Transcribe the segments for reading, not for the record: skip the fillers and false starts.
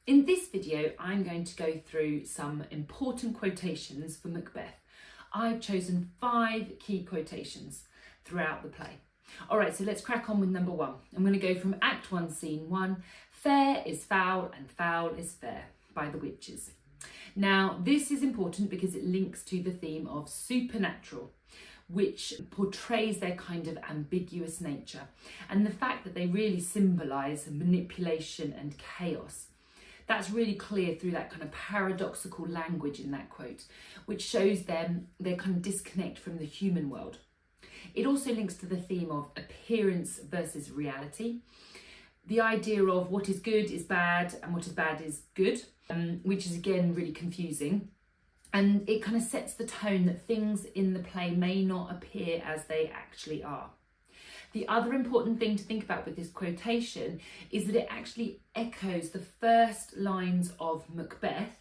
In this video, I'm going to go through some important quotations for Macbeth. I've chosen 5 key quotations throughout the play. All right, so let's crack on with number 1. I'm going to go from Act 1, Scene 1, "Fair is foul and foul is fair" by the Witches. Now, this is important because it links to the theme of supernatural, which portrays their kind of ambiguous nature and the fact that they really symbolise manipulation and chaos. That's really clear through that kind of paradoxical language in that quote, which shows them their kind of disconnect from the human world. It also links to the theme of appearance versus reality, the idea of what is good is bad and what is bad is good, which is again really confusing. And it kind of sets the tone that things in the play may not appear as they actually are. The other important thing to think about with this quotation is that it actually echoes the first lines of Macbeth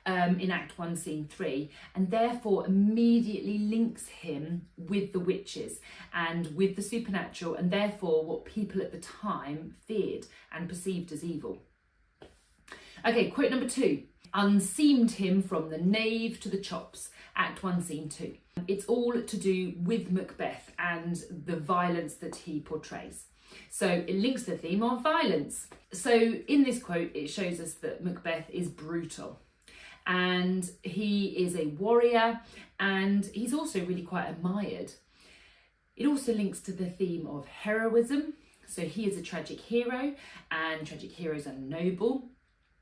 in Act 1, Scene 3, and therefore immediately links him with the witches and with the supernatural, and therefore what people at the time feared and perceived as evil. Okay, quote number 2. "Unseamed him from the nave to the chops," Act 1, Scene 2. It's all to do with Macbeth and the violence that he portrays. So it links to the theme of violence. So in this quote, it shows us that Macbeth is brutal and he is a warrior and he's also really quite admired. It also links to the theme of heroism. So he is a tragic hero and tragic heroes are noble.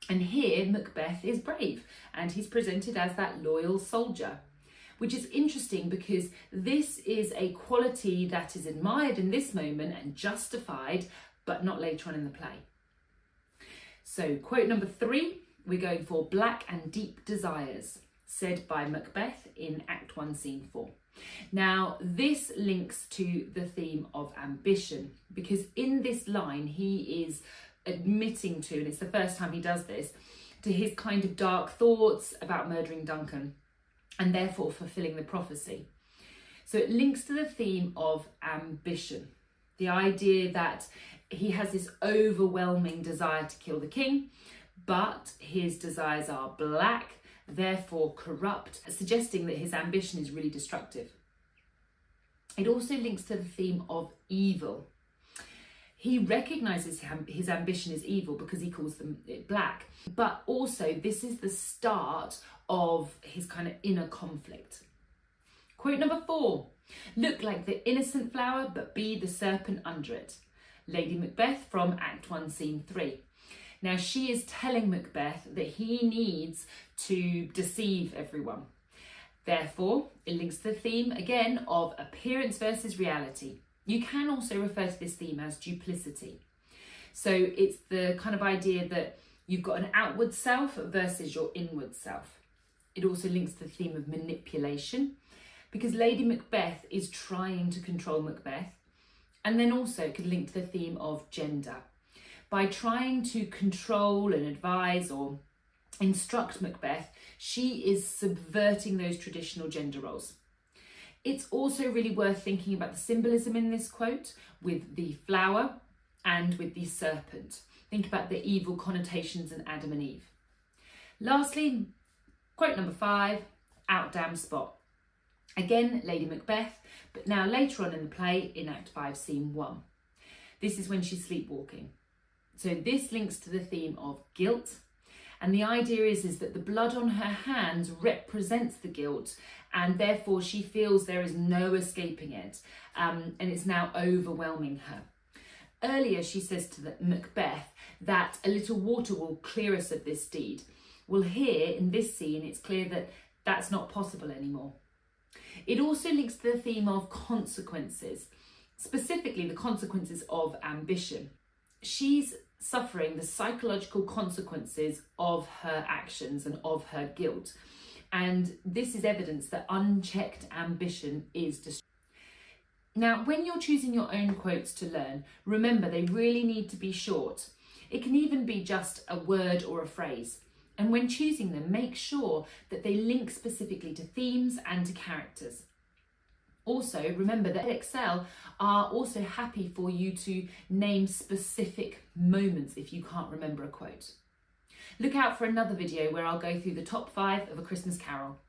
And here Macbeth is brave and he's presented as that loyal soldier, which is interesting because this is a quality that is admired in this moment and justified, but not later on in the play. So quote number 3, we're going for "Black and deep desires," said by Macbeth in Act 1, Scene 4. Now, this links to the theme of ambition because in this line, he is admitting to, and it's the first time he does this, to his kind of dark thoughts about murdering Duncan and therefore fulfilling the prophecy. So it links to the theme of ambition, the idea that he has this overwhelming desire to kill the king, but his desires are black, therefore corrupt, suggesting that his ambition is really destructive. It also links to the theme of evil. He recognises his ambition is evil because he calls them black, but also this is the start of his kind of inner conflict. Quote number 4, "Look like the innocent flower, but be the serpent under it," Lady Macbeth from Act 1, Scene 3. Now she is telling Macbeth that he needs to deceive everyone. Therefore, it links to the theme again of appearance versus reality. You can also refer to this theme as duplicity. So it's the kind of idea that you've got an outward self versus your inward self. It also links to the theme of manipulation because Lady Macbeth is trying to control Macbeth. And then also it could link to the theme of gender. By trying to control and advise or instruct Macbeth, she is subverting those traditional gender roles. It's also really worth thinking about the symbolism in this quote with the flower and with the serpent. Think about the evil connotations in Adam and Eve. Lastly, quote number 5, "Out damn spot." Again, Lady Macbeth, but now later on in the play in Act 5, Scene 1. This is when she's sleepwalking. So this links to the theme of guilt. And the idea is that the blood on her hands represents the guilt and therefore she feels there is no escaping it and it's now overwhelming her. Earlier she says to Macbeth that a little water will clear us of this deed. Well, here in this scene it's clear that that's not possible anymore. It also links to the theme of consequences, specifically the consequences of ambition. She's suffering the psychological consequences of her actions and of her guilt. And this is evidence that unchecked ambition is destructive. Now, when you're choosing your own quotes to learn, remember they really need to be short. It can even be just a word or a phrase. And when choosing them, make sure that they link specifically to themes and to characters. Also, remember that Edexcel are also happy for you to name specific moments if you can't remember a quote. Look out for another video where I'll go through the top 5 of A Christmas Carol.